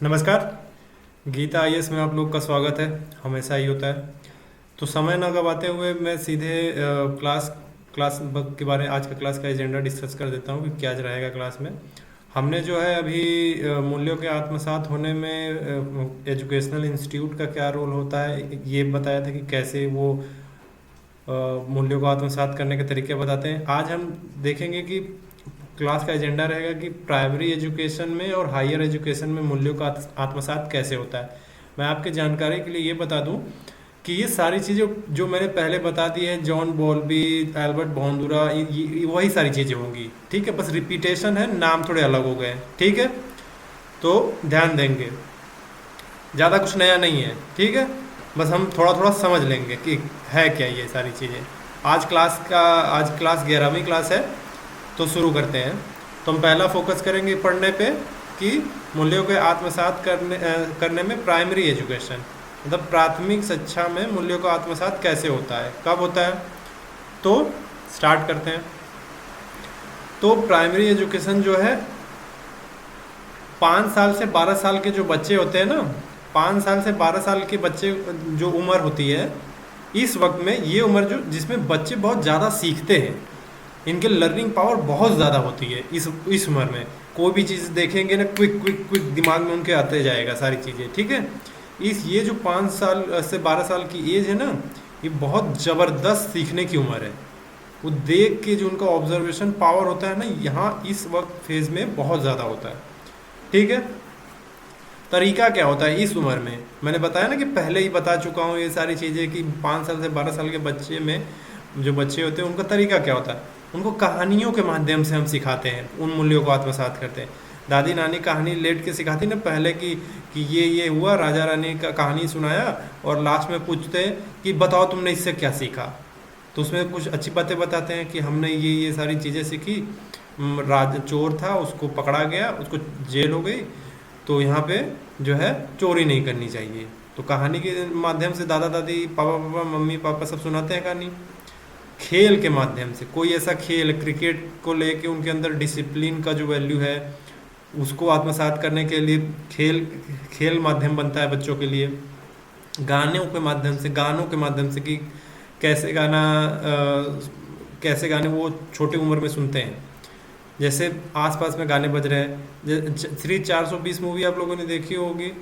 नमस्कार। गीता आईएएस में आप लोग का स्वागत है। हमेशा ही होता है। तो समय न गवाते हुए मैं सीधे क्लास क्लास के बारे में आज का क्लास का एजेंडा डिस्कस कर देता हूँ कि क्या रहेगा क्लास में। हमने जो है अभी मूल्यों के आत्मसात होने में एजुकेशनल इंस्टीट्यूट का क्या रोल होता है ये बताया था कि कैसे वो मूल्यों को आत्मसात करने के तरीके बताते हैं। आज हम देखेंगे कि क्लास का एजेंडा रहेगा कि प्राइमरी एजुकेशन में और हायर एजुकेशन में मूल्यों का आत्मसात कैसे होता है। मैं आपके जानकारी के लिए ये बता दूं कि ये सारी चीज़ें जो मैंने पहले बता दी है, जॉन बॉल्बी, एल्बर्ट बॉन्डुरा, वही सारी चीज़ें होंगी। ठीक है, बस रिपीटेशन है, नाम थोड़े अलग हो गए। ठीक है, तो ध्यान देंगे, ज़्यादा कुछ नया नहीं है। ठीक है, बस हम थोड़ा थोड़ा समझ लेंगे कि है क्या ये सारी चीज़ें। आज क्लास 11वीं क्लास है, तो शुरू करते हैं। तो हम पहला फोकस करेंगे पढ़ने पे कि मूल्यों के आत्मसात करने में प्राइमरी एजुकेशन मतलब प्राथमिक शिक्षा में मूल्यों का आत्मसात कैसे होता है, कब होता है। तो स्टार्ट करते हैं। तो प्राइमरी एजुकेशन जो है 5 साल से 12 साल के जो बच्चे होते हैं ना, 5 साल से 12 साल के बच्चे जो उम्र होती है, इस वक्त में ये उम्र जो जिसमें बच्चे बहुत ज़्यादा सीखते हैं, इनके लर्निंग पावर बहुत ज़्यादा होती है। इस उम्र में कोई भी चीज़ देखेंगे ना, क्विक क्विक क्विक दिमाग में उनके आते जाएगा सारी चीज़ें। ठीक है, ये जो 5 साल से 12 साल की एज है ना, ये बहुत ज़बरदस्त सीखने की उम्र है। वो देख के जो उनका ऑब्जर्वेशन पावर होता है ना, यहाँ इस वक्त फेज में बहुत ज़्यादा होता है। ठीक है, तरीका क्या होता है इस उम्र में, मैंने बताया ना कि पहले ही बता चुका हूँ ये सारी चीज़ें कि 5 साल से 12 साल के बच्चे में जो बच्चे होते हैं उनका तरीका क्या होता है। उनको कहानियों के माध्यम से हम सिखाते हैं, उन मूल्यों को आत्मसात करते हैं। दादी नानी कहानी लेट के सिखाती ना पहले कि ये हुआ, राजा रानी का कहानी सुनाया और लास्ट में पूछते हैं कि बताओ तुमने इससे क्या सीखा। तो उसमें कुछ अच्छी बातें बताते हैं कि हमने ये सारी चीज़ें सीखी। राज चोर था, उसको पकड़ा गया, उसको जेल हो गई, तो यहाँ पे जो है चोरी नहीं करनी चाहिए। तो कहानी के माध्यम से दादा दादी पापा पापा मम्मी पापा सब सुनाते हैं कहानी। खेल के माध्यम से कोई ऐसा खेल, क्रिकेट को लेके उनके अंदर डिसिप्लिन का जो वैल्यू है उसको आत्मसात करने के लिए खेल खेल माध्यम बनता है बच्चों के लिए। गानों के माध्यम से कि कैसे गाना कैसे गाने वो छोटी उम्र में सुनते हैं। जैसे आसपास में गाने बज रहे हैं, श्री 420 मूवी आप लोगों ने देखी होगी,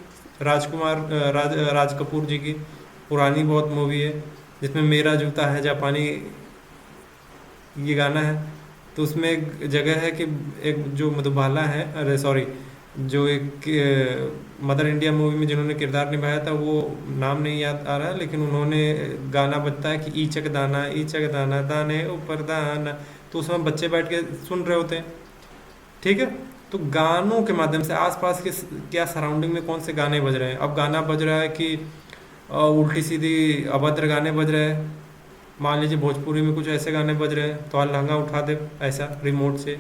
राज कपूर जी की पुरानी बहुत मूवी है, जिसमें मेरा जूता है जापानी ये गाना है। तो उसमें एक जगह है कि एक जो मधुबाला है, अरे सॉरी, जो एक मदर इंडिया मूवी में जिन्होंने किरदार निभाया था, वो नाम नहीं याद आ रहा है, लेकिन उन्होंने गाना बजता है कि ईचक दाना दाने ऊपर दाना। तो उसमें बच्चे बैठ के सुन रहे होते हैं। ठीक है, तो गानों के माध्यम से आसपास के क्या सराउंडिंग में कौन से गाने बज रहे हैं। अब गाना बज रहा है कि उल्टी सीधी अभद्र गाने बज रहे हैं, मान लीजिए भोजपुरी में कुछ ऐसे गाने बज रहे हैं तो आज लहंगा उठा दे ऐसा रिमोट से,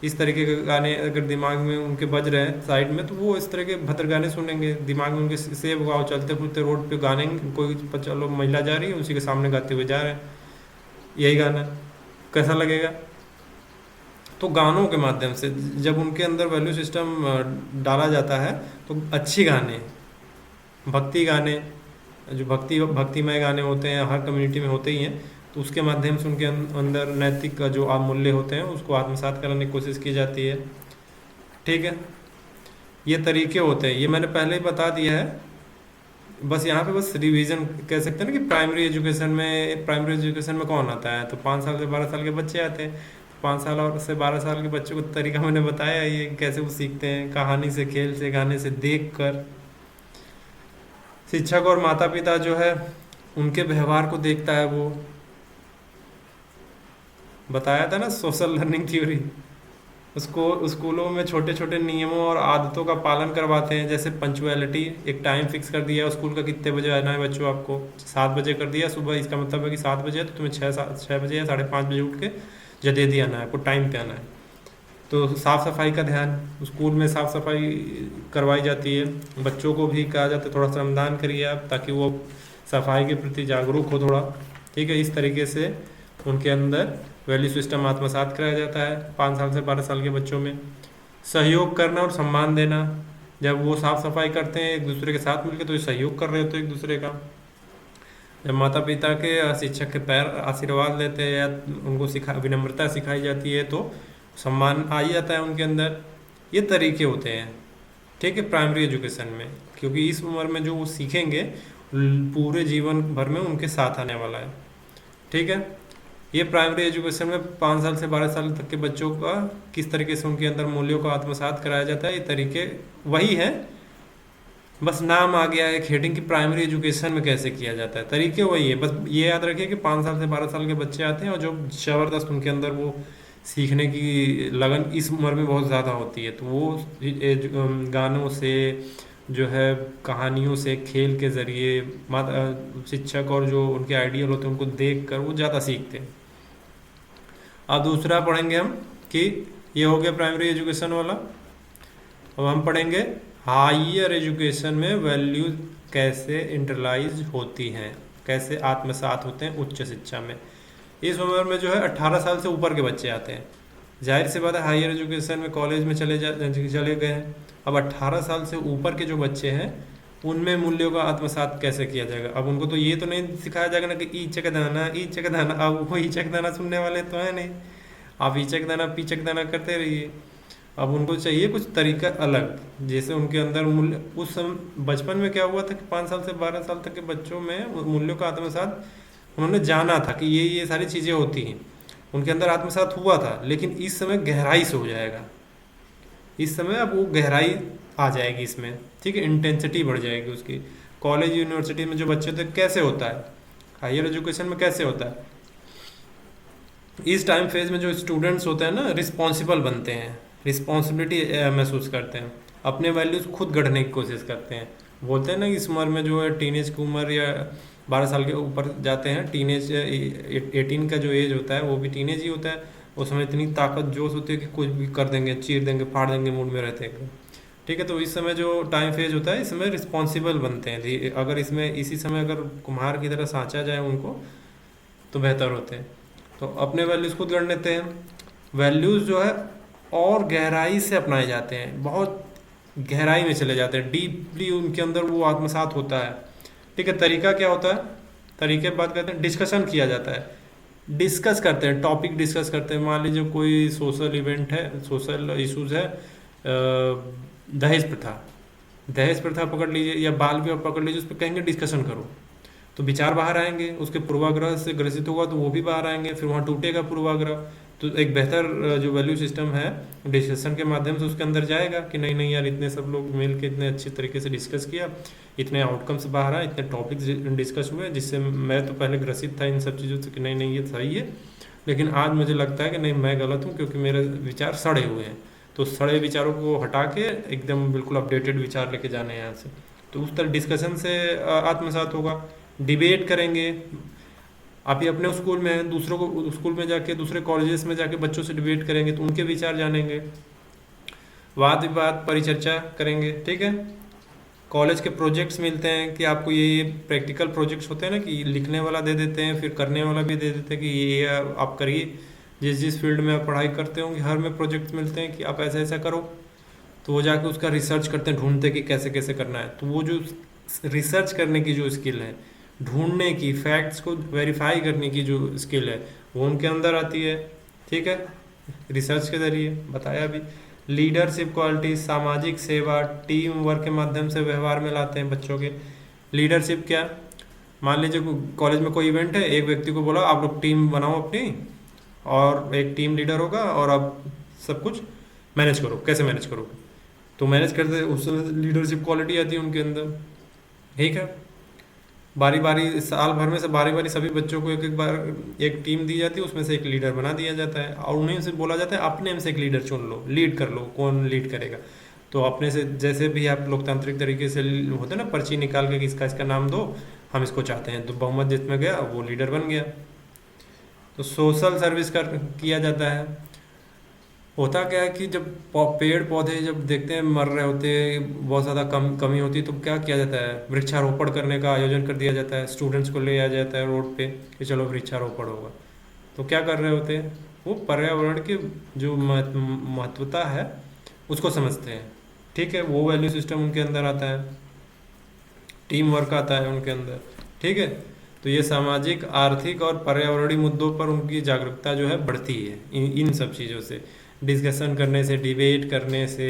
इस तरीके के गाने अगर दिमाग में उनके बज रहे हैं साइड में, तो वो इस तरह के भद्र गाने सुनेंगे, दिमाग में उनके सेव होगा। चलते फिरते रोड पे गाने, कोई चलो महिला जा रही है उसी के सामने गाते हुए जा रहे हैं यही गाना, कैसा लगेगा। तो गानों के माध्यम से जब उनके अंदर वैल्यू सिस्टम डाला जाता है, तो अच्छी गाने, भक्ति गाने, जो भक्तिमय गाने होते हैं हर कम्युनिटी में होते ही हैं, तो उसके माध्यम से उनके अंदर नैतिक का जो मूल्य होते हैं उसको आत्मसात करने की कोशिश की जाती है। ठीक है, ये तरीके होते हैं, ये मैंने पहले ही बता दिया है। बस यहाँ पे बस रिवीजन कह सकते हैं ना कि प्राइमरी एजुकेशन में कौन आता है, तो 5 साल से 12 साल के बच्चे आते हैं। 5 साल और से 12 साल के बच्चों को तरीका मैंने बताया, ये कैसे वो सीखते हैं, कहानी से, खेल से, गाने से, देख कर। शिक्षक और माता पिता जो है उनके व्यवहार को देखता है, वो बताया था ना सोशल लर्निंग थ्योरी। उसको स्कूलों में छोटे छोटे नियमों और आदतों का पालन करवाते हैं, जैसे पंचुअलिटी, एक टाइम फिक्स कर दिया स्कूल का कितने बजे आना है बच्चों, आपको 7 बजे कर दिया सुबह, इसका मतलब है कि 7 बजे है तो तुम्हें 6 बजे या 5:30 बजे उठ के जल्दी आना है, आपको टाइम पे आना है। तो साफ़ सफाई का ध्यान, स्कूल में साफ़ सफाई करवाई जाती है। बच्चों को भी कहा जाता है थोड़ा श्रमदान करिए आप, ताकि वो सफाई के प्रति जागरूक हो थोड़ा। ठीक है, इस तरीके से उनके अंदर वैल्यू सिस्टम आत्मसात कराया जाता है 5 साल से 12 साल के बच्चों में। सहयोग करना और सम्मान देना, जब वो साफ सफाई करते हैं एक दूसरे के साथ मिलकर, तो ये सहयोग कर रहे होते हैं एक दूसरे का। जब माता पिता के शिक्षक के पैर आशीर्वाद लेते हैं या उनको विनम्रता सिखाई जाती है, तो सम्मान आ ही जाता है उनके अंदर। ये तरीके होते हैं, ठीक है, प्राइमरी एजुकेशन में, क्योंकि इस उम्र में जो वो सीखेंगे पूरे जीवन भर में उनके साथ आने वाला है। ठीक है, ये प्राइमरी एजुकेशन में 5 साल से 12 साल तक के बच्चों का किस तरीके से उनके अंदर मूल्यों को आत्मसात कराया जाता है, ये तरीके वही है, बस नाम आ गया है एक हेडिंग की प्राइमरी एजुकेशन में कैसे किया जाता है। तरीके वही है, बस ये याद रखिए कि 5 साल से 12 साल के बच्चे आते हैं और जो ज़बरदस्त उनके अंदर वो सीखने की लगन इस उम्र में बहुत ज़्यादा होती है, तो वो गानों से जो है, कहानियों से, खेल के ज़रिए शिक्षक और जो उनके आइडियल होते हैं उनको देख कर वो ज़्यादा सीखते हैं। अब दूसरा पढ़ेंगे हम कि ये हो गया प्राइमरी एजुकेशन वाला। अब हम पढ़ेंगे हायर एजुकेशन में वैल्यूज कैसे इंटरलाइज होती हैं, कैसे आत्मसात होते हैं उच्च शिक्षा में। इस उम्र में जो है 18 साल से ऊपर के बच्चे आते हैं। जाहिर सी बात है हायर एजुकेशन में कॉलेज में चले गए हैं। अब 18 साल से ऊपर के जो बच्चे हैं उनमें मूल्यों का आत्मसात कैसे किया जाएगा। अब उनको तो ये तो नहीं सिखाया जाएगा ना कि ईचक दाना ईचक दाना, अब वो ईचक दाना सुनने वाले तो है नहीं, आप ईचक दाना पीचक दाना करते रहिए। अब उनको चाहिए कुछ तरीका अलग, जैसे उनके अंदर मूल्य उस बचपन में क्या हुआ था कि 5 साल से 12 साल तक के बच्चों में मूल्यों का आत्मसात उन्होंने जाना था कि ये सारी चीज़ें होती हैं, उनके अंदर आत्मसात हुआ था। लेकिन इस समय गहराई से हो जाएगा, इस समय अब वो गहराई आ जाएगी इसमें, ठीक है, इंटेंसिटी बढ़ जाएगी उसकी। कॉलेज यूनिवर्सिटी में जो बच्चे होते हैं कैसे होता है, हायर एजुकेशन में कैसे होता है, इस टाइम फेज में जो स्टूडेंट्स होते हैं ना रिस्पॉन्सिबल बनते हैं, रिस्पॉन्सिबिलिटी महसूस करते हैं, अपने वैल्यूज़ खुद गढ़ने की कोशिश करते हैं। बोलते हैं ना इस उम्र में जो है टीनेज की उम्र या 12 साल के ऊपर जाते हैं, टीनेज 18 का जो एज होता है वो भी टीनेज ही होता है। उस समय इतनी ताकत जोश होती है कि कुछ भी कर देंगे, चीर देंगे, फाड़ देंगे, मूड में रहते हैं, ठीक है। तो इस समय जो टाइम फेज होता है इस समय रिस्पॉन्सिबल बनते हैं। अगर इसमें इसी समय अगर कुम्हार की तरह सांचा जाए उनको तो बेहतर होते हैं। तो अपने वैल्यूज़ खुद गढ़ लेते हैं। वैल्यूज़ जो है और गहराई से अपनाए जाते हैं, बहुत गहराई में चले जाते हैं, डीपली उनके अंदर वो आत्मसात होता है, ठीक है। तरीका क्या होता है, तरीके की बात करते हैं, डिस्कशन किया जाता है, डिस्कस करते हैं, टॉपिक डिस्कस करते हैं। मान लीजिए कोई सोशल इवेंट है, सोशल इश्यूज है, दहेज प्रथा, दहेज प्रथा पकड़ लीजिए या बाल विवाह पकड़ लीजिए, उस पर कहेंगे डिस्कशन करो, तो विचार बाहर आएंगे, उसके पूर्वाग्रह से ग्रसित होगा तो वो भी बाहर आएंगे, फिर वहाँ टूटेगा पूर्वाग्रह। तो एक बेहतर जो वैल्यू सिस्टम है डिस्कशन के माध्यम से उसके अंदर जाएगा कि नहीं नहीं यार, इतने सब लोग मिल के इतने अच्छे तरीके से डिस्कस किया, इतने आउटकम्स बाहर आए, इतने टॉपिक्स डिस्कस हुए, जिससे मैं तो पहले ग्रसित था इन सब चीज़ों से कि नहीं नहीं ये सही है, लेकिन आज मुझे लगता है कि नहीं मैं गलत हूँ क्योंकि मेरे विचार सड़े हुए हैं। तो सड़े विचारों को हटा के एकदम बिल्कुल अपडेटेड विचार लेके जाने हैं यहाँ से। तो उस तरह डिस्कशन से आत्मसात होगा। डिबेट करेंगे, आप ही अपने स्कूल में दूसरों को स्कूल में जाके दूसरे कॉलेजेस में जाके बच्चों से डिबेट करेंगे तो उनके विचार जानेंगे। वाद विवाद परिचर्चा करेंगे, ठीक है। कॉलेज के प्रोजेक्ट्स मिलते हैं कि आपको ये प्रैक्टिकल प्रोजेक्ट्स होते हैं ना कि लिखने वाला दे देते हैं, फिर करने वाला भी दे देते हैं कि ये आप करिए। जिस जिस फील्ड में आप पढ़ाई करते होंगे हर में प्रोजेक्ट्स मिलते हैं कि आप ऐसा ऐसा करो, तो वो जाके उसका रिसर्च करते हैं, ढूंढते कि कैसे कैसे करना है। तो वो जो रिसर्च करने की जो स्किल है, ढूंढने की, फैक्ट्स को वेरीफाई करने की जो स्किल है वो उनके अंदर आती है, ठीक है, रिसर्च के जरिए बताया भी। लीडरशिप क्वालिटी, सामाजिक सेवा, टीम वर्क के माध्यम से व्यवहार में लाते हैं बच्चों के। लीडरशिप क्या, मान लीजिए कॉलेज में कोई इवेंट है, एक व्यक्ति को बोला आप लोग टीम बनाओ अपनी, और एक टीम लीडर होगा और आप सब कुछ मैनेज करो, कैसे मैनेज करोगे, तो मैनेज करते उस लीडरशिप क्वालिटी आती है उनके अंदर, ठीक है। बारी बारी साल भर में से बारी बारी सभी बच्चों को एक एक बार एक टीम दी जाती है, उसमें से एक लीडर बना दिया जाता है और उन्हें से बोला जाता है अपने में से एक लीडर चुन लो, लीड कर लो, कौन लीड करेगा। तो अपने से जैसे भी आप लोकतांत्रिक तरीके से होते हैं ना, पर्ची निकाल के इसका इसका नाम दो, हम इसको चाहते हैं, तो बहुमत जिसमें गया वो लीडर बन गया। तो सोशल सर्विस किया जाता है। होता क्या है कि जब पेड़ पौधे जब देखते हैं मर रहे होते हैं, बहुत ज़्यादा कमी होती है, तो क्या किया जाता है, वृक्षारोपण करने का आयोजन कर दिया जाता है, स्टूडेंट्स को ले आया जाता है रोड पे कि चलो वृक्षारोपण होगा। तो क्या कर रहे होते हैं, वो पर्यावरण की जो महत्वता है उसको समझते हैं, ठीक है, वो वैल्यू सिस्टम उनके अंदर आता है, टीम वर्क आता है उनके अंदर। ठीक है, तो ये सामाजिक, आर्थिक और पर्यावरणीय मुद्दों पर उनकी जागरूकता जो है बढ़ती है इन सब चीज़ों से, डिस्कशन करने से, डिबेट करने से,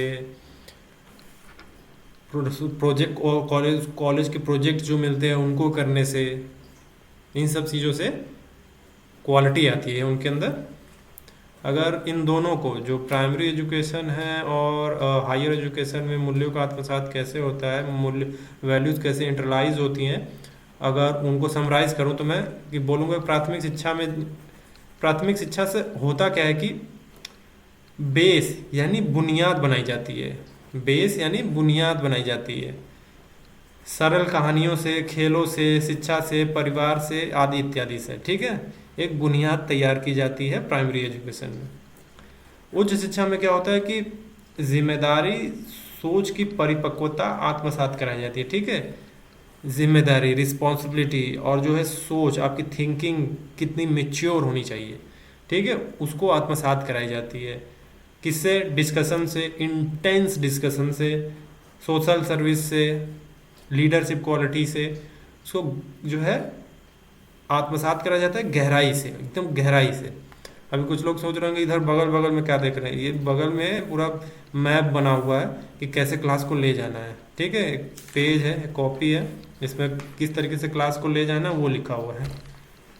प्रोजेक्ट, कॉलेज कॉलेज के प्रोजेक्ट जो मिलते हैं उनको करने से, इन सब चीज़ों से क्वालिटी आती है उनके अंदर। अगर इन दोनों को, जो प्राइमरी एजुकेशन है और हायर एजुकेशन में मूल्यों का आत्मसात कैसे होता है, मूल्य वैल्यूज़ कैसे इंटरलाइज होती हैं, अगर उनको समराइज करूँ तो मैं कि बोलूँगा प्राथमिक शिक्षा से होता क्या है कि बेस यानी बुनियाद बनाई जाती है। बेस यानी बुनियाद बनाई जाती है, सरल कहानियों से, खेलों से, शिक्षा से, परिवार से, आदि इत्यादि से। ठीक है, एक बुनियाद तैयार की जाती है प्राइमरी एजुकेशन में। उच्च शिक्षा में क्या होता है कि जिम्मेदारी, सोच की परिपक्वता आत्मसात कराई जाती है। ठीक है, जिम्मेदारी, रिस्पॉन्सिबिलिटी, और जो है सोच, आपकी थिंकिंग कितनी मेच्योर होनी चाहिए, ठीक है, उसको आत्मसात कराई जाती है। किससे? डिस्कशन से, इंटेंस डिस्कशन से, सोशल सर्विस से, लीडरशिप क्वालिटी से, उसको जो है आत्मसात करा जाता है गहराई से, एकदम गहराई से। अभी कुछ लोग सोच रहे होंगे इधर बगल बगल में क्या देख रहे हैं, ये बगल में पूरा मैप बना हुआ है कि कैसे क्लास को ले जाना है। ठीक है, एक पेज है, एक कॉपी है, इसमें किस तरीके से क्लास को ले जाना है वो लिखा हुआ है।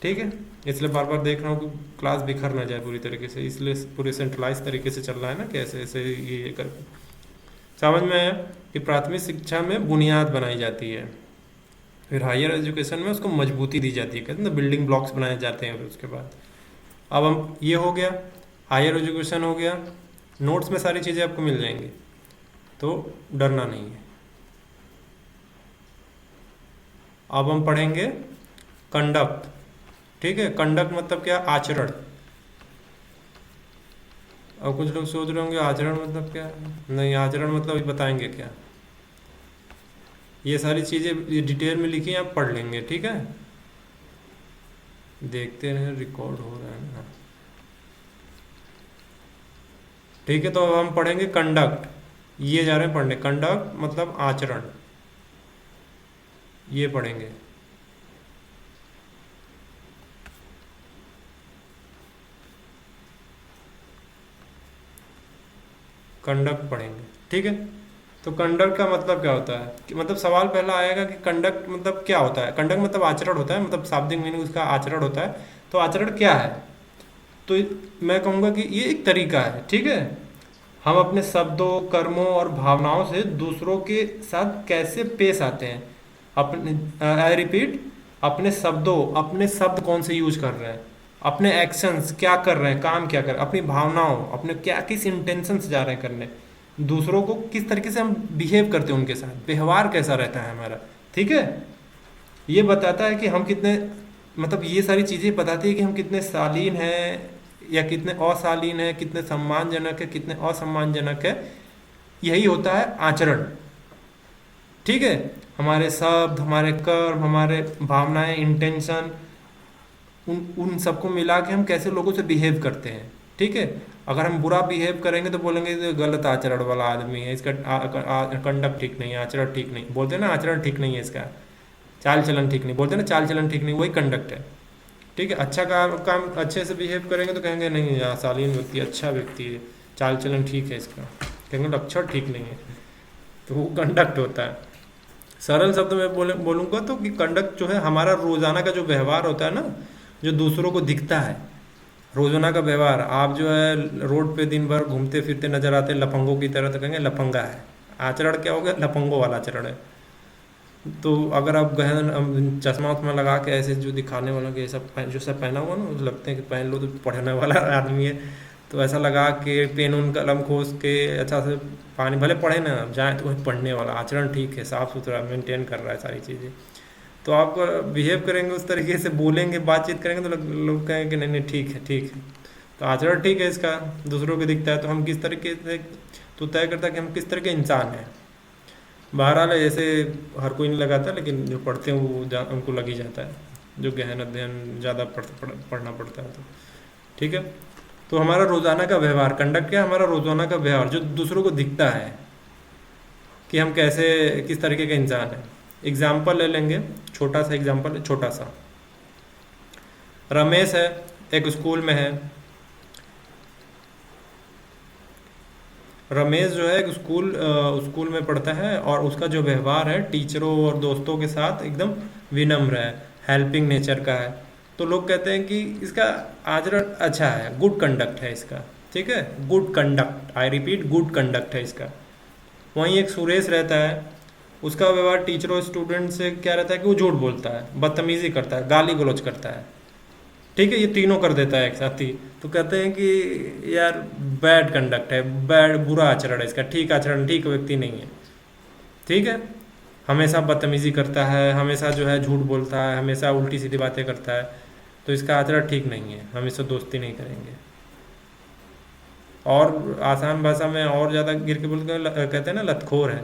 ठीक है, इसलिए बार बार देख रहा हूँ कि क्लास बिखर ना जाए पूरी तरीके से, इसलिए पूरे सेंट्रलाइज तरीके से चल रहा है ना, कैसे ऐसे ये कर समझ में आया कि प्राथमिक शिक्षा में बुनियाद बनाई जाती है, फिर हायर एजुकेशन में उसको मजबूती दी जाती है, कहते हैं ना बिल्डिंग ब्लॉक्स बनाए जाते हैं। फिर उसके बाद अब हम, ये हो गया हायर एजुकेशन हो गया, नोट्स में सारी चीज़ें आपको मिल जाएंगी, तो डरना नहीं है। अब हम पढ़ेंगे कंडक्ट। ठीक है, कंडक्ट मतलब क्या? आचरण। और कुछ लोग सोच रहे होंगे आचरण मतलब क्या? नहीं, आचरण मतलब ये बताएंगे क्या, ये सारी चीज़ें डिटेल में लिखी हैं, आप पढ़ लेंगे। ठीक है, देखते हैं रिकॉर्ड हो रहा है ना। ठीक है, तो अब हम पढ़ेंगे कंडक्ट, ये जा रहे हैं पढ़ने, कंडक्ट मतलब आचरण, ये पढ़ेंगे। कंडक्ट पढ़ेंगे। ठीक है, तो कंडक्ट का मतलब क्या होता है कि मतलब सवाल पहला आएगा कि कंडक्ट मतलब क्या होता है। कंडक्ट मतलब आचरण होता है, मतलब शाब्दिक मीनिंग उसका आचरण होता है। तो आचरण क्या है? तो मैं कहूँगा कि ये एक तरीका है। ठीक है, हम अपने शब्दों, कर्मों और भावनाओं से दूसरों के साथ कैसे पेश आते हैं। अपने, आई रिपीट, अपने शब्दों, अपने शब्द कौन से यूज कर रहे हैं, अपने एक्शंस क्या कर रहे हैं, काम क्या कर रहे हैं, अपनी भावनाओं, अपने क्या किस इंटेंशन से जा रहे हैं करने, दूसरों को किस तरीके से हम बिहेव करते हैं, उनके साथ व्यवहार कैसा रहता है हमारा। ठीक है, ये बताता है कि हम कितने, मतलब ये सारी चीज़ें बताती है कि हम कितने शालीन हैं या कितने अशालीन हैं, कितने सम्मानजनक है, कितने असम्मानजनक है। यही होता है आचरण। ठीक है, हमारे शब्द, हमारे कर्म, हमारे भावनाएं, इंटेंशन, उन उन सबको मिला के हम कैसे लोगों से बिहेव करते हैं। ठीक है, अगर हम बुरा बिहेव करेंगे तो बोलेंगे ये गलत आचरण वाला आदमी है, इसका कंडक्ट ठीक नहीं है, आचरण ठीक नहीं, बोलते हैं ना आचरण ठीक नहीं है इसका, चाल चलन ठीक नहीं, बोलते हैं ना चाल चलन ठीक नहीं, वही कंडक्ट है। ठीक है, अच्छा काम काम अच्छे से बिहेव करेंगे तो कहेंगे नहीं यार शालीन व्यक्ति, अच्छा व्यक्ति है, चाल चलन ठीक है इसका, कहेंगे लक्षण ठीक नहीं है, तो वो कंडक्ट होता है। सरल शब्द में बोलूँगा तो कि कंडक्ट जो है हमारा रोजाना का जो व्यवहार होता है ना, जो दूसरों को दिखता है, रोजाना का व्यवहार। आप जो है रोड पे दिन भर घूमते फिरते नजर आते हैं लफंगों की तरह, तो कहेंगे लफंगा है। आचरण क्या हो गया? लफंगों वाला आचरण है। तो अगर आप गहन चश्मा उश्मा लगा के ऐसे जो दिखाने वालों के सब जो सब पहना हुआ ना, तो लगते हैं कि पहन लो तो पढ़ने वाला आदमी है, तो ऐसा लगा के पेन उन कलम खोस के अच्छा से पानी भले पढ़े ना जाए तो वही पढ़ने वाला, आचरण ठीक है, साफ़ सुथरा मेंटेन कर रहा है सारी चीज़ें। तो आप बिहेव करेंगे उस तरीके से, बोलेंगे, बातचीत करेंगे तो लोग कहेंगे कि नहीं नहीं ठीक है, ठीक है। तो आचरण ठीक है इसका, दूसरों को दिखता है, तो हम किस तरीके से, तो तय करता है कि हम किस तरह के इंसान हैं। बहरहाल ऐसे हर कोई नहीं लगाता, लेकिन जो पढ़ते हैं वो उनको लग ही जाता है, जो गहन अध्ययन ज़्यादा पढ़ना पड़ता है तो। ठीक है, तो हमारा रोज़ाना का व्यवहार, कंडक्ट क्या? हमारा रोज़ाना का व्यवहार जो दूसरों को दिखता है, कि हम कैसे किस तरीके के इंसान हैं। एग्जाम्पल ले लेंगे, छोटा सा एग्जाम्पल, छोटा सा। रमेश है, एक स्कूल में है। रमेश जो है एक स्कूल में पढ़ता है, और उसका जो व्यवहार है टीचरों और दोस्तों के साथ एकदम विनम्र है, हेल्पिंग नेचर का है। तो लोग कहते हैं कि इसका आचरण अच्छा है, गुड कंडक्ट है इसका। ठीक है, good conduct, I repeat, good conduct है इसका। वहीं एक सुरेश रहता है, उसका व्यवहार टीचरों स्टूडेंट से क्या रहता है कि वो झूठ बोलता है, बदतमीजी करता है, गाली गलौज करता है। ठीक है, ये तीनों कर देता है एक साथ ही। तो कहते हैं कि यार बैड कंडक्ट है, बैड, बुरा आचरण है इसका, ठीक आचरण, ठीक व्यक्ति नहीं है। ठीक है, हमेशा बदतमीजी करता है, हमेशा जो है झूठ बोलता है, हमेशा उल्टी सीधी बातें करता है, तो इसका आचरण ठीक नहीं है, हम इससे दोस्ती नहीं करेंगे। और आसान भाषा में और ज़्यादा गिर के बोलते हैं, कहते हैं ना लतखोर है,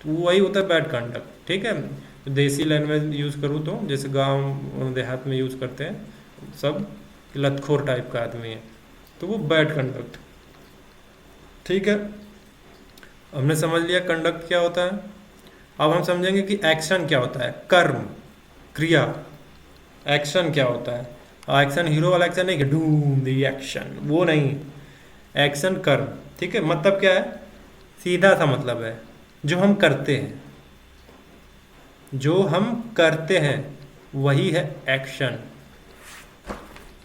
तो वही होता है बैड कंडक्ट। ठीक है, देसी लैंग्वेज यूज़ करूँ तो जैसे गांव देहात में यूज़ करते हैं सब, लतखोर टाइप का आदमी है, तो वो बैड कंडक्ट। ठीक है, हमने समझ लिया कंडक्ट क्या होता है। अब हम समझेंगे कि एक्शन क्या होता है, कर्म, क्रिया। एक्शन क्या होता है, एक्शन हीरो वाला एक्शन नहीं कि डूम दी एक्शन, वो नहीं। एक्शन कर्म। ठीक है, मतलब क्या है, सीधा सा मतलब है जो हम करते हैं, जो हम करते हैं वही है एक्शन।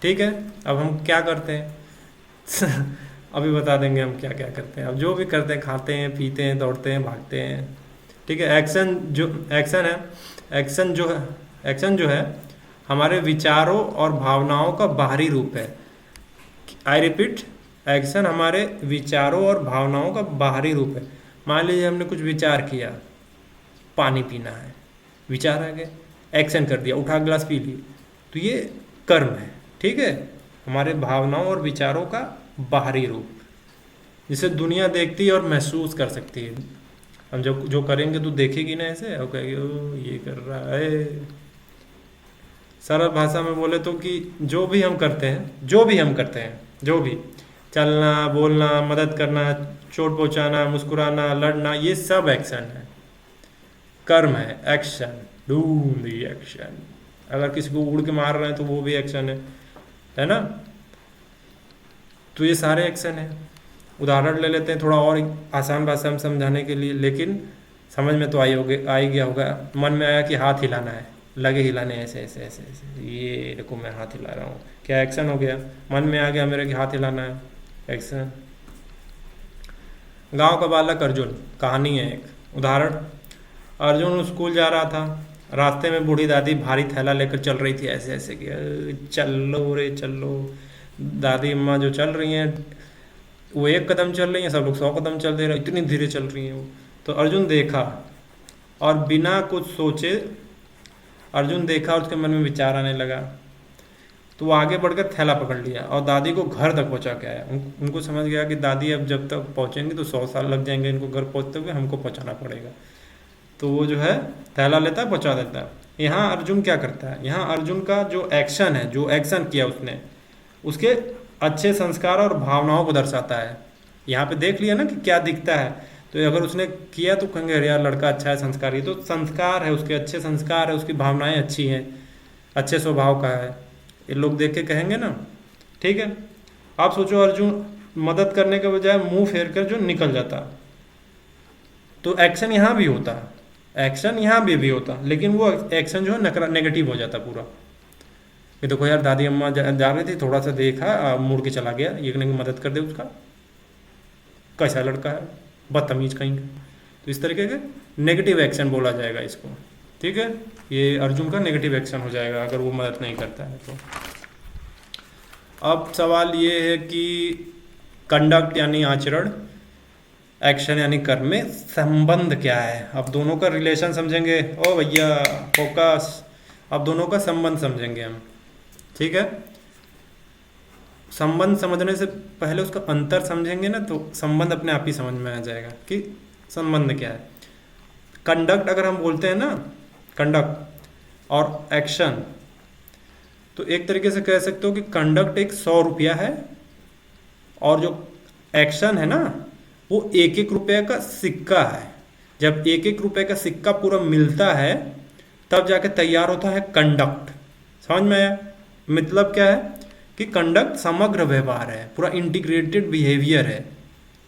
ठीक है, अब हम क्या करते हैं अभी बता देंगे हम क्या क्या करते हैं। अब जो भी करते हैं, खाते हैं, पीते हैं, दौड़ते हैं, भागते हैं। ठीक है, एक्शन जो एक्शन है, एक्शन जो है हमारे विचारों और भावनाओं का बाहरी रूप है। आई रिपीट, एक्शन हमारे विचारों और भावनाओं का बाहरी रूप है। मान लीजिए हमने कुछ विचार किया, पानी पीना है, विचार आ गया, एक्शन कर दिया, उठा गिलास पी ली, तो ये कर्म है। ठीक है, हमारे भावनाओं और विचारों का बाहरी रूप, जिसे दुनिया देखती है और महसूस कर सकती है। हम जो जो करेंगे तो देखेगी ना ऐसे, और कहेगी ओ ये कर रहा है। सरल भाषा में बोले तो कि जो भी हम करते हैं, जो भी चलना, बोलना, मदद करना, चोट पहुंचाना, मुस्कुराना, लड़ना, ये सब एक्शन है, कर्म है, एक्शन, डू दी एक्शन। अगर किसी को उड़ के मार रहे हैं तो वो भी एक्शन है ना। तो ये सारे एक्शन है। उदाहरण ले लेते हैं थोड़ा और आसान भाषा में समझाने के लिए, लेकिन समझ में तो आ ही गया होगा। मन में आया कि हाथ हिलाना है, लगे हिलाने, ऐसे ऐसे ऐसे ऐसे, ये देखो मैं हाथ हिला रहा हूँ, क्या एक्शन हो गया। मन में आ गया मेरे कि हाथ हिलाना है, एक्शन। गांव का बालक अर्जुन, कहानी है एक उदाहरण। अर्जुन स्कूल जा रहा था, रास्ते में बूढ़ी दादी भारी थैला लेकर चल रही थी, ऐसे ऐसे कि चलो रे चलो। दादी अम्मा जो चल रही हैं वो एक कदम चल रही हैं, सब लोग 100 कदम चल दे रहे हैं, इतनी धीरे चल रही हैं वो। तो अर्जुन देखा और बिना कुछ सोचे, अर्जुन देखा और उसके मन में विचार आने लगा, तो वो आगे बढ़कर थैला पकड़ लिया और दादी को घर तक पहुंचा के आया। उनको समझ गया कि दादी अब जब तक पहुंचेंगे तो 100 साल लग जाएंगे इनको घर पहुंचते हुए, हमको पहुंचाना पड़ेगा। तो वो जो है थैला लेता है, पहुंचा देता है। यहाँ अर्जुन क्या करता है, यहाँ अर्जुन का जो एक्शन है, जो एक्शन किया उसने, उसके अच्छे संस्कार और भावनाओं को दर्शाता है। यहाँ पे देख लिया ना कि क्या दिखता है, तो अगर उसने किया तो कहेंगे अरे यार लड़का अच्छा है, संस्कारी। तो संस्कार है उसके, अच्छे संस्कार है, उसकी भावनाएं अच्छी हैं, अच्छे स्वभाव का है, ये लोग देख के कहेंगे ना। ठीक है, आप सोचो अर्जुन मदद करने के बजाय मुंह फेर कर जो निकल जाता, तो एक्शन यहाँ भी होता, एक्शन यहाँ भी होता, लेकिन वो एक्शन जो है नेगेटिव हो जाता पूरा। ये देखो यार दादी अम्मा जा रही थी, थोड़ा सा देखा, मुड़ के चला गया, ये कहने की मदद कर दे उसका, कैसा लड़का है, बदतमीज कहीं का। तो इस तरीके के नेगेटिव एक्शन बोला जाएगा इसको। ठीक है, ये अर्जुन का नेगेटिव एक्शन हो जाएगा अगर वो मदद नहीं करता है तो। अब सवाल ये है कि कंडक्ट यानी आचरण, एक्शन यानी कर्म में संबंध क्या है। अब दोनों का रिलेशन समझेंगे। ओ भैया फोकस, अब दोनों का संबंध समझेंगे हम। ठीक है, संबंध समझने से पहले उसका अंतर समझेंगे ना, तो संबंध अपने आप ही समझ में आ जाएगा कि संबंध क्या है। कंडक्ट अगर हम बोलते हैं ना, कंडक्ट और एक्शन, तो एक तरीके से कह सकते हो कि कंडक्ट एक 100 रुपया है और जो एक्शन है ना वो 1-1 रुपये का सिक्का है। जब एक एक रुपए का सिक्का पूरा मिलता है तब जाके तैयार होता है कंडक्ट। समझ में आया? मतलब क्या है कि कंडक्ट समग्र व्यवहार है, पूरा इंटीग्रेटेड बिहेवियर है।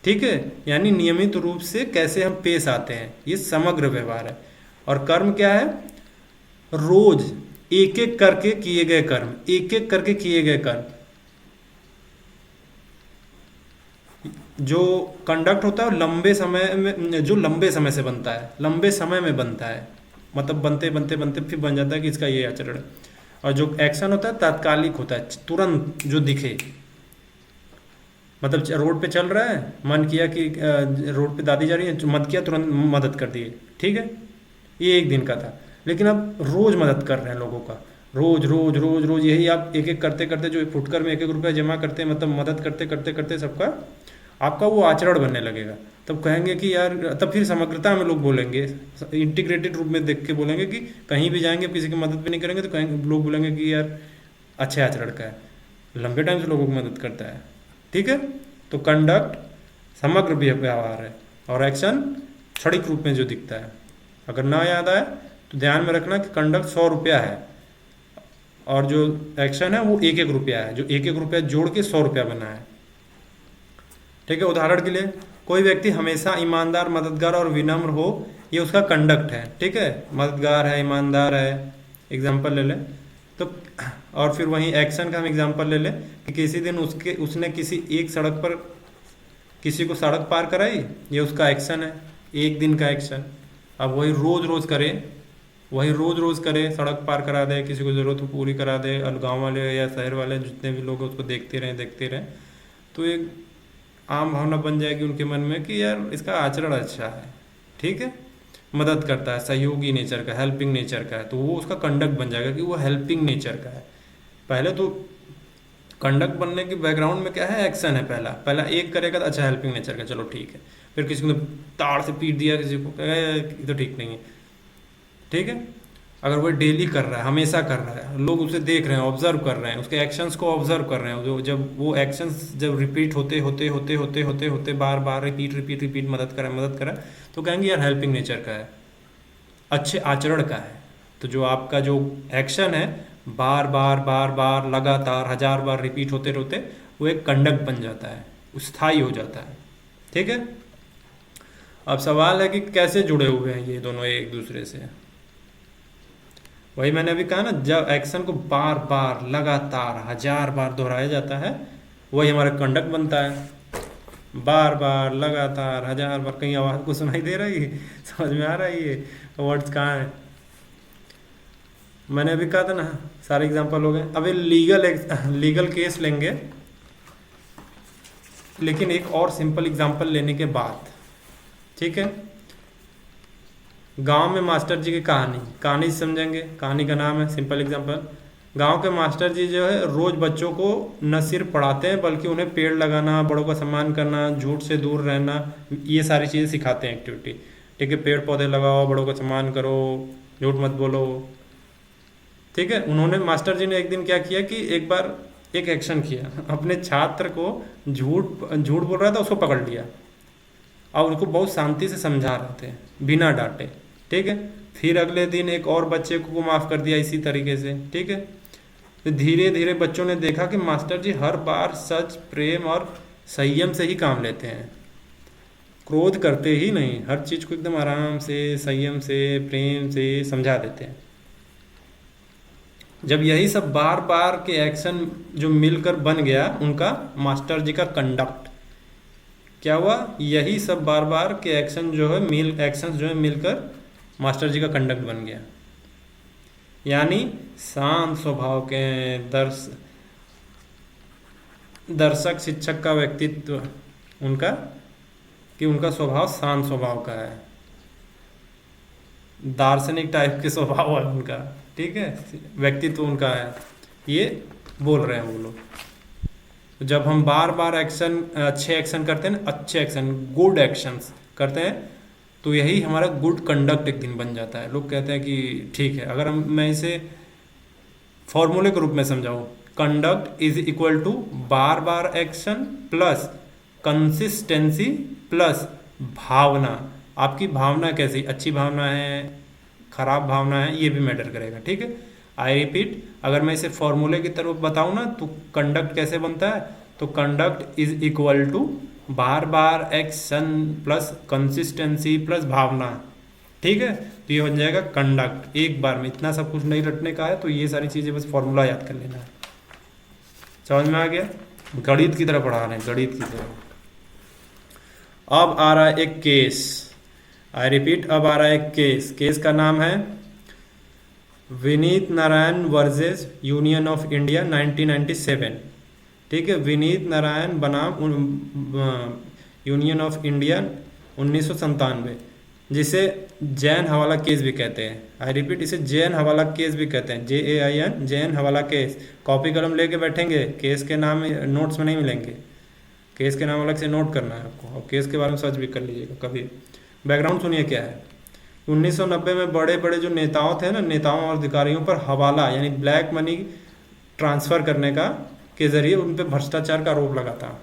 ठीक है, यानी नियमित रूप से कैसे हम पेश आते हैं, ये समग्र व्यवहार है। और कर्म क्या है? रोज एक एक करके किए गए कर्म, एक एक करके किए गए कर्म। जो कंडक्ट होता है लंबे समय में, जो लंबे समय से बनता है, लंबे समय में बनता है, मतलब बनते बनते बनते फिर बन जाता है कि इसका ये आचरण है। और जो एक्शन होता है तात्कालिक होता है, तुरंत जो दिखे। मतलब रोड पे चल रहा है, मन किया कि रोड पे दादी जा रही है, मत किया तुरंत मदद कर दिए, ठीक है, ये एक दिन का था। लेकिन अब रोज मदद कर रहे हैं लोगों का, रोज रोज रोज रोज यही आप एक एक करते करते जो फुटकर में एक एक रुपया जमा करते हैं, मतलब मदद करते करते करते सबका आपका वो आचरण बनने लगेगा। तब कहेंगे कि यार, तब फिर समग्रता में लोग बोलेंगे, इंटीग्रेटेड रूप में देख के बोलेंगे कि कहीं भी जाएंगे किसी की मदद भी नहीं करेंगे तो कहेंगे, लोग बोलेंगे कि यार अच्छे आचरण का है, लंबे टाइम से लोगों की मदद करता है। ठीक है, तो कंडक्ट समग्र व्यवहार है और एक्शन क्षणिक रूप में जो दिखता है। अगर ना याद आए तो ध्यान में रखना कि कंडक्ट 100 रुपया है और जो एक्शन है वो एक एक रुपया है, जो एक एक रुपया जोड़ के 100 रुपया बना है। ठीक है, उदाहरण के लिए कोई व्यक्ति हमेशा ईमानदार, मददगार और विनम्र हो, ये उसका कंडक्ट है। ठीक है, मददगार है, ईमानदार है, एग्जाम्पल ले लें तो। और फिर वहीं एक्शन का हम एग्जांपल ले लें कि किसी दिन उसने किसी एक सड़क पर किसी को सड़क पार कराई, ये उसका एक्शन है, एक दिन का एक्शन। अब वही रोज रोज करे, वही रोज रोज करे, सड़क पार करा दे, किसी को ज़रूरत हो पूरी करा दे, और गाँव वाले या शहर वाले जितने भी लोग हैं उसको देखते रहें, तो एक आम भावना बन जाएगी उनके मन में कि यार इसका आचरण अच्छा है। ठीक है, मदद करता है, सहयोगी नेचर का, हेल्पिंग नेचर का है, तो वो उसका कंडक्ट बन जाएगा कि वो हेल्पिंग नेचर का है। पहले तो कंडक्ट बनने के बैकग्राउंड में क्या है, एक्शन है। पहला एक करेगा तो अच्छा हेल्पिंग नेचर का, चलो ठीक है। फिर किसी को ताड़ से पीट दिया, किसी को ये तो ठीक नहीं है। ठीक है, अगर वो डेली कर रहा है, हमेशा कर रहा है, लोग उसे देख रहे हैं, ऑब्जर्व कर रहे हैं, उसके एक्शंस को ऑब्जर्व कर रहे हैं, जो जब वो एक्शंस जब रिपीट होते होते होते होते होते होते बार बार रिपीट रिपीट रिपीट मदद करें तो कहेंगे यार हेल्पिंग नेचर का है, अच्छे आचरण का है। तो जो आपका जो एक्शन है बार बार बार बार लगातार 1000 बार रिपीट होते होते वो एक कंडक्ट बन जाता है, स्थायी हो जाता है। ठीक है, अब सवाल है कि कैसे जुड़े हुए हैं ये दोनों एक दूसरे से। वही मैंने अभी कहा ना, जब एक्शन को बार बार लगातार 1000 बार दोहराया जाता है वही हमारा कंडक्ट बनता है। बार बार लगातार 1000 बार। कहीं आवाज़ को सुनाई दे रही है? समझ में आ रहा है ये वर्ड्स कहाँ है? मैंने अभी कहा था ना, सारे एग्जांपल हो गए। अब लीगल केस लेंगे, लेकिन एक और सिंपल एग्जांपल लेने के बाद। ठीक है, गांव में मास्टर जी की कहानी समझेंगे। कहानी का नाम है सिंपल एग्जांपल। गांव के मास्टर जी जो है रोज बच्चों को न सिर्फ पढ़ाते हैं बल्कि उन्हें पेड़ लगाना, बड़ों का सम्मान करना, झूठ से दूर रहना, ये सारी चीज़ें सिखाते हैं, एक्टिविटी। ठीक है, पेड़ पौधे लगाओ, बड़ों का सम्मान करो, झूठ मत बोलो। ठीक है, उन्होंने मास्टर जी ने एक दिन क्या किया कि एक बार एक एक्शन किया, अपने छात्र को झूठ बोल रहा था उसको पकड़ लिया और उनको बहुत शांति से समझा रहे थे बिना डांटे। ठीक है, फिर अगले दिन एक और बच्चे को माफ़ कर दिया इसी तरीके से। ठीक है, तो धीरे धीरे बच्चों ने देखा कि मास्टर जी हर बार सच, प्रेम और संयम से ही काम लेते हैं, क्रोध करते ही नहीं, हर चीज़ को एकदम आराम से, संयम से, प्रेम से समझा देते हैं। जब यही सब बार बार के एक्शन जो मिलकर बन गया उनका मास्टर जी का कंडक्ट, क्या हुआ, यही सब बार बार के एक्शन जो है मिलकर मास्टर जी का कंडक्ट बन गया। यानी शांत स्वभाव के दर्शक शिक्षक का व्यक्तित्व उनका स्वभाव शांत स्वभाव का है, दार्शनिक टाइप के स्वभाव है उनका। ठीक है, व्यक्तित्व उनका है, ये बोल रहे हैं वो लोग। जब हम बार बार अच्छे एक्शन करते हैं, अच्छे एक्शन, गुड एक्शंस करते हैं, तो यही हमारा गुड कंडक्ट एक दिन बन जाता है। लोग कहते हैं कि ठीक है, अगर मैं इसे फॉर्मूले के रूप में समझाऊं, कंडक्ट इज इक्वल टू बार बार एक्शन प्लस कंसिस्टेंसी प्लस भावना। आपकी भावना कैसी, अच्छी भावना है, खराब भावना है, ये भी मैटर करेगा। ठीक है, आई रिपीट, अगर मैं इसे फॉर्मूले की तरफ बताऊं ना, तो कंडक्ट कैसे बनता है, तो कंडक्ट इज इक्वल टू बार बार एक्शन प्लस कंसिस्टेंसी प्लस भावना। ठीक है, तो ये बन जाएगा कंडक्ट। एक बार में इतना सब कुछ नहीं रटने का है, तो ये सारी चीजें बस फॉर्मूला याद कर लेना है। समझ में आ गया? गणित की तरह पढ़ा रहे हैं, गणित की तरह। अब आ रहा है एक केस, आई रिपीट, अब आ रहा है एक केस। केस का नाम है Vineet Narayan versus union of India 1997। ठीक है, विनीत नारायण बनाम यूनियन ऑफ इंडिया 1997, जिसे जैन हवाला केस भी कहते हैं। आई रिपीट, इसे जैन हवाला केस भी कहते हैं, JAIN, जैन हवाला केस। कॉपी कलम लेके बैठेंगे, केस के नाम नोट्स में नहीं मिलेंगे, केस के नाम अलग से नोट करना है आपको, और केस के बारे में सर्च भी कर लीजिएगा कभी। बैकग्राउंड सुनिए क्या है। 1990 में बड़े बड़े जो नेताओं थे ना, नेताओं और अधिकारियों पर हवाला यानी ब्लैक मनी ट्रांसफर करने का के जरिए उन पे भ्रष्टाचार का आरोप लगा था।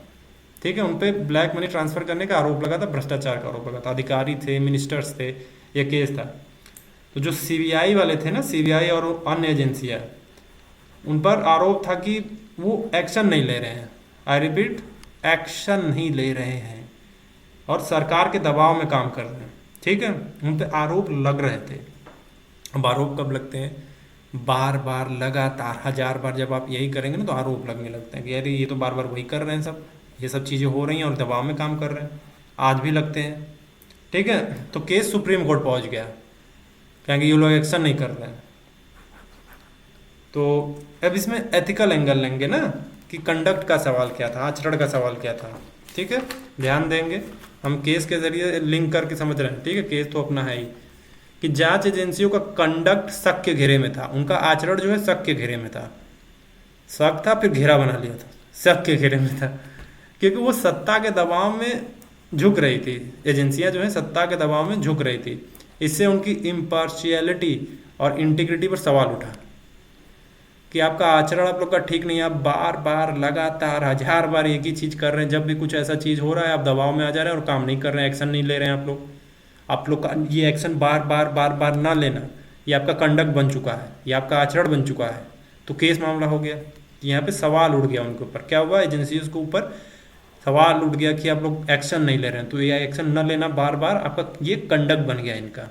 ठीक है, उन पे ब्लैक मनी ट्रांसफर करने का आरोप लगा था, भ्रष्टाचार का आरोप लगा था, अधिकारी थे, मिनिस्टर्स थे, ये केस था। तो जो CBI वाले थे ना, CBI और अन्य एजेंसियां, उन पर आरोप था कि वो एक्शन नहीं ले रहे हैं। आई रिपीट, एक्शन नहीं ले रहे हैं और सरकार के दबाव में काम कर रहे हैं। ठीक है, उन पे आरोप लग रहे थे। अब आरोप कब लगते हैं, बार बार लगातार 1000 बार जब आप यही करेंगे ना, तो आरोप लगने लगते हैं कि अरे ये तो बार बार वही कर रहे हैं, सब ये सब चीज़ें हो रही हैं और दबाव में काम कर रहे हैं, आज भी लगते हैं। ठीक है, तो केस सुप्रीम कोर्ट पहुंच गया, क्योंकि ये लोग एक्शन नहीं कर रहे हैं। तो अब इसमें एथिकल एंगल लेंगे ना, कि कंडक्ट का सवाल क्या था, आचरण का सवाल क्या था। ठीक है, ध्यान देंगे, हम केस के जरिए लिंक करके समझ रहे हैं। ठीक है, केस तो अपना है ही, कि जांच एजेंसियों का कंडक्ट शक के घेरे में था, उनका आचरण जो है शक के घेरे में था। शक था, फिर घेरा बना लिया था, शक के घेरे में था, क्योंकि वो सत्ता के दबाव में झुक रही थी। एजेंसियां जो है सत्ता के दबाव में झुक रही थी, इससे उनकी इम्पार्शियलिटी और इंटीग्रिटी पर सवाल उठा कि आपका आचरण आप लोग का ठीक नहीं है, आप बार बार लगातार 1000 बार एक ही चीज़ कर रहे हैं, जब भी कुछ ऐसा चीज़ हो रहा है आप दबाव में आ जा रहे हैं और काम नहीं कर रहे हैं, एक्शन नहीं ले रहे हैं आप लोग का ये एक्शन बार बार ना लेना, ये आपका कंडक्ट बन चुका है, ये आपका आचरण बन चुका है। तो केस मामला हो गया, यहाँ पे सवाल उठ गया उनके ऊपर। क्या हुआ, एजेंसीज के ऊपर सवाल उठ गया कि आप लोग एक्शन नहीं ले रहे हैं, तो ये एक्शन न लेना बार बार आपका ये कंडक्ट बन गया इनका,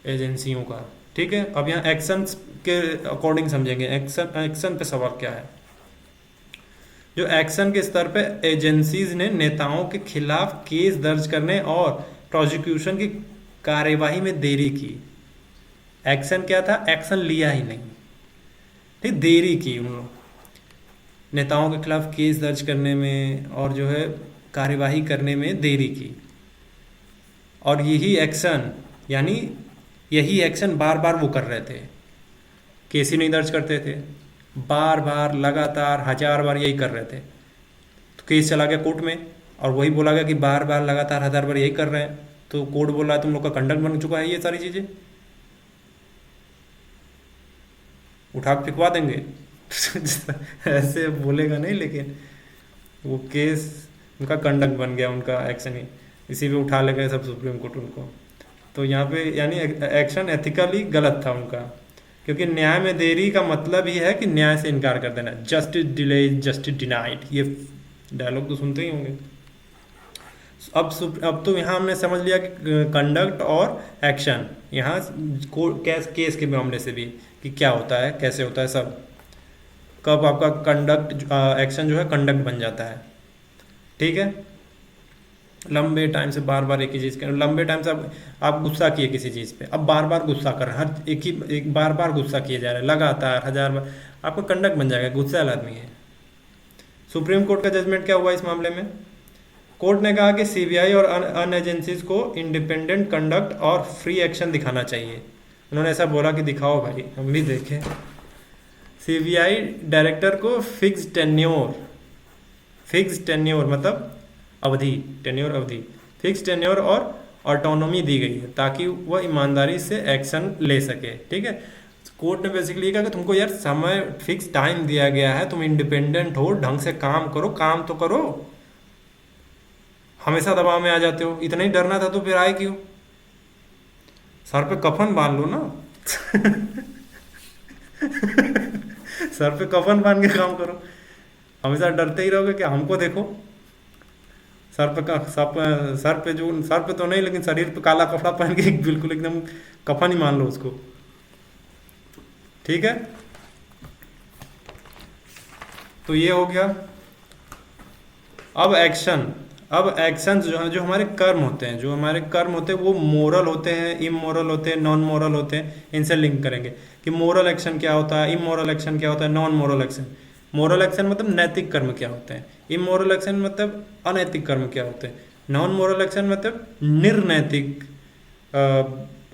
एजेंसियों का। ठीक है, अब यहाँ एक्शन के अकॉर्डिंग समझेंगे, एक्शन पे सवाल क्या है। जो एक्शन के स्तर पे एजेंसीज ने नेताओं के खिलाफ केस दर्ज करने और प्रोसिक्यूशन की कार्यवाही में देरी की। एक्शन क्या था, एक्शन लिया ही नहीं, ठीक, देरी की उन लोग नेताओं के खिलाफ केस दर्ज करने में और जो है कार्यवाही करने में देरी की। और यही एक्शन यानी यही एक्शन बार बार वो कर रहे थे, केस ही नहीं दर्ज करते थे, बार बार लगातार 1000 बार यही कर रहे थे। तो केस चला गया कोर्ट में और वही बोला गया कि बार बार लगातार 1000 बार यही कर रहे हैं, तो कोर्ट बोला तुम लोग का कंडक्ट बन चुका है ये सारी चीजें, उठा के फिकवा देंगे। ऐसे बोलेगा नहीं, लेकिन वो केस उनका कंडक्ट बन गया, उनका एक्शन ही इसी पे उठा ले गए सब सुप्रीम कोर्ट उनको। तो यहाँ पे यानी एक्शन एथिकली गलत था उनका, क्योंकि न्याय में देरी का मतलब ही है कि न्याय से इनकार कर देना, जस्टिस डिले जस्टिस डिनाइड, ये डायलॉग तो सुनते ही होंगे। अब तो यहाँ हमने समझ लिया कि कंडक्ट और एक्शन, यहाँ केस के मामले से भी कि क्या होता है, कैसे होता है, सब कब आपका कंडक्ट एक्शन जो है कंडक्ट बन जाता है। ठीक है, लंबे टाइम से बार बार एक ही चीज़ कर, लंबे टाइम से आप गुस्सा किए किसी चीज़ पे, अब बार बार गुस्सा कर रहे हैं, हर एक बार बार गुस्सा किए जा रहे हैं लगातार 1000 बार, आपका कंडक्ट बन जाएगा, गुस्सा वाला आदमी है। सुप्रीम कोर्ट का जजमेंट क्या हुआ इस मामले में, कोर्ट ने कहा कि CBI और अन्य एजेंसीज को इंडिपेंडेंट कंडक्ट और फ्री एक्शन दिखाना चाहिए। उन्होंने ऐसा बोला कि दिखाओ भाई, हम भी देखें। CBI डायरेक्टर को फिक्स टेन्योर मतलब अवधि, टेन्योर अवधि, फिक्स टेन्योर और ऑटोनॉमी दी गई है ताकि वह ईमानदारी से एक्शन ले सके। ठीक है, कोर्ट ने बेसिकली कहा कि तुमको यार समय फिक्स टाइम दिया गया है, तुम इंडिपेंडेंट हो, ढंग से काम करो, काम तो करो, हमेशा दबाव में आ जाते हो। इतना ही डरना था तो फिर आए क्यों? सर पे कफन बांध लो ना। सर पे कफन बांध के काम करो। हमेशा डरते ही रहोगे कि हमको देखो। सर पे जो सर पे तो नहीं, लेकिन शरीर पे काला कपड़ा पहन के बिल्कुल एकदम कफन ही मान लो उसको। ठीक है, तो ये हो गया। अब एक्शन। अब एक्शन जो है, जो हमारे कर्म होते हैं, जो हमारे कर्म होते हैं वो मोरल होते हैं, इमोरल होते हैं, नॉन मोरल होते हैं। इनसे लिंक करेंगे कि मोरल एक्शन क्या होता है, इमोरल एक्शन क्या होता है, non moral action. Moral action मतलब नैतिक कर्म क्या होते हैं, इमोरल एक्शन मतलब अनैतिक कर्म क्या होते हैं, नॉन मोरल एक्शन मतलब निर्नैतिक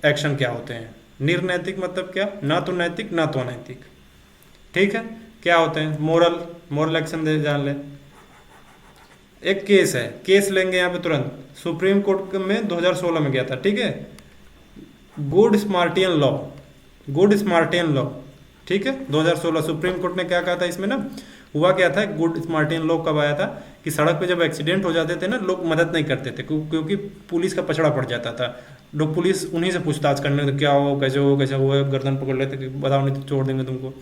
एक्शन क्या होते हैं। निर्नैतिक मतलब क्या, ना तो नैतिक ना तो अनैतिक। ठीक है, क्या होते हैं मोरल। मोरल एक्शन दे जान ले। एक केस है, केस लेंगे यहाँ पे तुरंत। सुप्रीम कोर्ट में 2016 में गया था, ठीक है। Good Samaritan law, good Samaritan law, ठीक है। 2016 सुप्रीम कोर्ट ने क्या कहा था इसमें ना, हुआ क्या था, गुड स्मार्टियन लॉ कब आया था कि सड़क पे जब एक्सीडेंट हो जाते थे ना, लोग मदद नहीं करते थे क्योंकि पुलिस का पछड़ा पड़ जाता था। लोग पुलिस उन्हीं से पूछताछ करने लगे, क्या हो, कैसे हुआ, गर्दन पकड़ लेते कि बताओ नहीं तो छोड़ देंगे तुमको।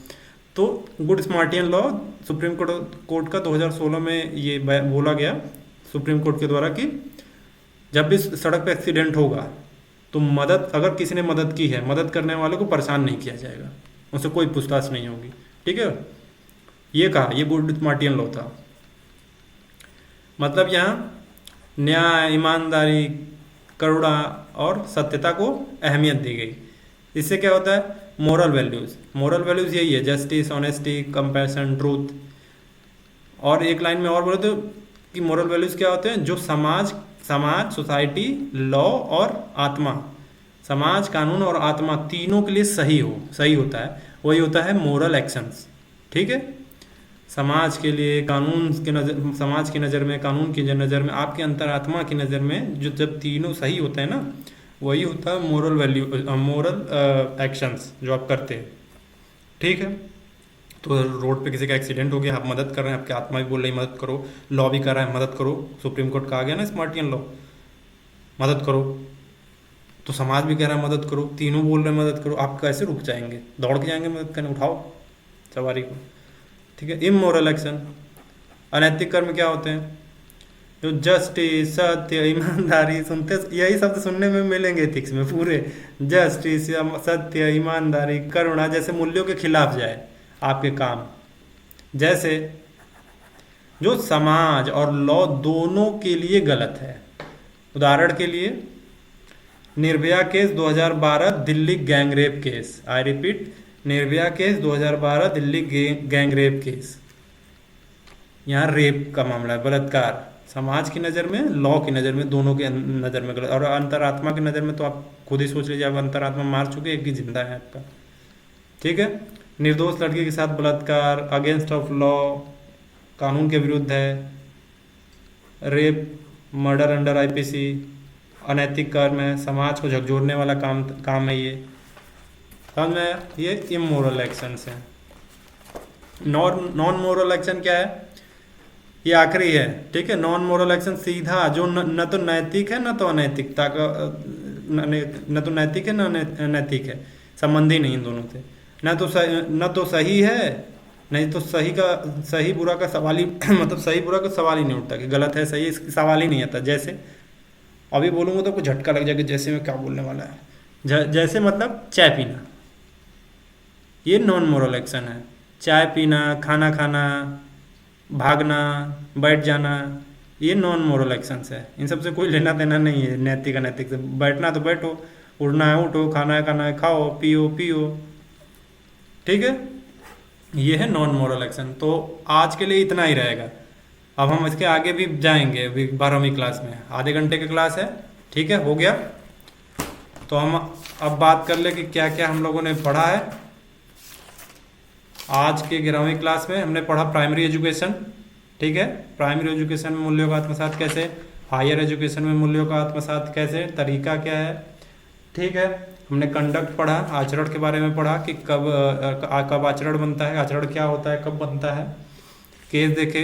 तो good Samaritan law Supreme court का 2016 में ये बोला गया सुप्रीम कोर्ट के द्वारा कि जब भी सड़क पे एक्सीडेंट होगा तो मदद, अगर किसी ने मदद की है, मदद करने वाले को परेशान नहीं किया जाएगा, उनसे कोई पूछताछ नहीं होगी। ठीक है, ये कहा, ये गुड स्मार्टियन लॉ था। मतलब यहाँ न्याय, ईमानदारी, करुणा और सत्यता को अहमियत दी गई। इससे क्या होता है, मोरल वैल्यूज। मोरल वैल्यूज यही है, जस्टिस, ऑनेस्टी, कंपैशन, ट्रूथ। और एक लाइन में और बोले तो कि मोरल वैल्यूज क्या होते हैं, जो समाज सोसाइटी, लॉ और आत्मा, समाज, कानून और आत्मा तीनों के लिए सही होता है, वही होता है मोरल एक्शंस। ठीक है, समाज के लिए, कानून के नज़र, समाज की नज़र में, कानून की नज़र में, आपके अंतरात्मा की नज़र में जो जब तीनों सही होते हैं ना, वही होता है मोरल वैल्यू, मोरल एक्शंस जो आप करते हैं। ठीक है, तो रोड पे किसी का एक्सीडेंट हो गया, आप मदद कर रहे हैं, आपकी आत्मा भी बोल रही मदद करो, लॉ भी कर रहा है मदद करो, सुप्रीम कोर्ट का आ गया ना स्मार्टियन लॉ, मदद करो। तो समाज भी कह रहा है मदद करो, तीनों बोल रहे हैं मदद करो, आप कैसे रुक जाएंगे, दौड़ के जाएंगे मदद करने, उठाओ सवारी को। ठीक है, इमोरल एक्शन, अनैतिक कर्म क्या होते हैं, जो जस्टिस, सत्य, ईमानदारी, सुनते यही शब्द सुनने में मिलेंगे एथिक्स में पूरे। जस्टिस, सत्य, ईमानदारी, करुणा जैसे मूल्यों के खिलाफ जाए आपके काम, जैसे जो समाज और लॉ दोनों के लिए गलत है। उदाहरण के लिए Nirbhaya case 2012 Delhi gangrape case, I repeat, Nirbhaya case 2012 Delhi gangrape case. यहाँ रेप का मामला है, बलात्कार, समाज की नज़र में, लॉ की नज़र में, दोनों की नज़र में गलत। और अंतरात्मा की नज़र में तो आप खुद ही सोच लीजिए, आप अंतरात्मा मार चुके, एक ही जिंदा है आपका। ठीक है, निर्दोष लड़की के साथ बलात्कार, अगेंस्ट ऑफ लॉ, कानून के विरुद्ध है। रेप, मर्डर अंडर आईपीसी, अनैतिक कर्म है, समाज को झकझोरने वाला काम है ये। समझ में आया? ये इमोरल एक्शंस हैं। नॉन मोरल एक्शन क्या है, ये आखिरी है। ठीक है, नॉन मोरल एक्शन सीधा, जो न तो नैतिक है न तो अनैतिकता का, न तो नैतिक है न अनैतिक है, संबंधी नहीं इन दोनों से। न तो सही है, नहीं तो सही बुरा का सवाल ही मतलब सही बुरा का सवाल ही नहीं उठता कि गलत है सही है, इसका सवाल ही नहीं आता। जैसे अभी बोलूँगा तो कुछ झटका लग जाएगा, जैसे मैं क्या बोलने वाला है। जैसे मतलब चाय पीना, ये नॉन मोरल एक्शन है। चाय पीना, खाना खाना, भागना, बैठ जाना, ये नॉन मोरल एक्शंस है। इन सबसे कोई लेना देना नहीं है नैतिक अनैतिक से। बैठना तो बैठो, उड़ना है उठो, खाना है खाओ, पियो। ठीक है, ये है नॉन मोरल एक्शन। तो आज के लिए इतना ही रहेगा। अब हम इसके आगे भी जाएंगे, अभी 12वीं क्लास में आधे घंटे की क्लास है। ठीक है, हो गया। तो हम अब बात कर ले कि क्या क्या हम लोगों ने पढ़ा है। आज के 11वीं क्लास में हमने पढ़ा प्राइमरी एजुकेशन। ठीक है, प्राइमरी एजुकेशन में मूल्यों का आत्मसात कैसे, हायर एजुकेशन में मूल्यों का आत्मसात कैसे, तरीका क्या है। ठीक है, हमने कंडक्ट पढ़ा, आचरण के बारे में पढ़ा कि कब आचरण बनता है, आचरण क्या होता है, कब बनता है। केस देखे,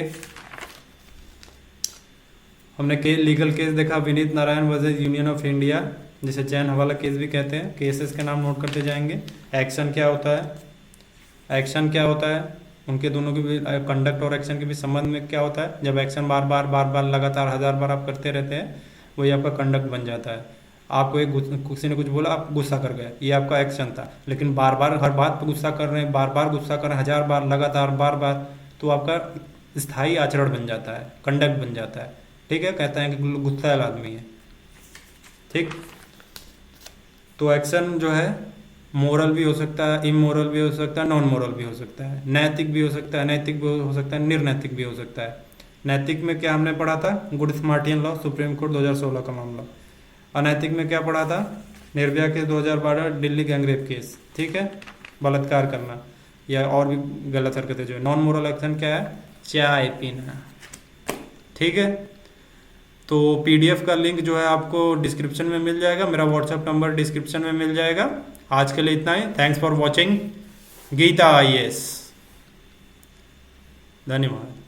हमने लीगल केस देखा, Vineet Narayan versus union of India, जिसे जैन हवाला केस भी कहते हैं। केसेस के नाम नोट करते जाएंगे। एक्शन क्या होता है, एक्शन क्या होता है, उनके दोनों के भी कंडक्ट और एक्शन के भी संबंध में क्या होता है। जब एक्शन बार बार लगातार 1000 बार आप करते रहते हैं, वही आपका कंडक्ट बन जाता है। आपको एक किसी ने कुछ बोला, आप गुस्सा कर गए, ये आपका एक्शन था। लेकिन बार बार हर बात पर गुस्सा कर रहे हैं, बार बार गुस्सा कर रहे हैं, 1000 बार लगातार बार बार, तो आपका स्थायी आचरण बन जाता है, कंडक्ट बन जाता है। ठीक है, कहते हैं कि गुस्सैल आदमी है। ठीक, तो एक्शन जो है मोरल भी हो सकता है, इमोरल भी हो सकता है, नॉन मोरल भी हो सकता है, नैतिक भी हो सकता है, नैतिक भी हो सकता है, निर्नैतिक भी हो सकता है। नैतिक में क्या हमने पढ़ा था, good Samaritan law, Supreme Court 2016 का मामला। अनैतिक में क्या पढ़ा था, Nirbhaya case 2012, Delhi gangrape case. ठीक है, बलात्कार करना या और भी गलत हरकतें जो है। नॉन मोरल एक्शन क्या है, चाय पीना। ठीक है, तो पीडीएफ का लिंक जो है आपको डिस्क्रिप्शन में मिल जाएगा, मेरा व्हाट्सएप नंबर डिस्क्रिप्शन में मिल जाएगा। आज के लिए इतना ही। Thanks for watching Geeta IAS. धन्यवाद।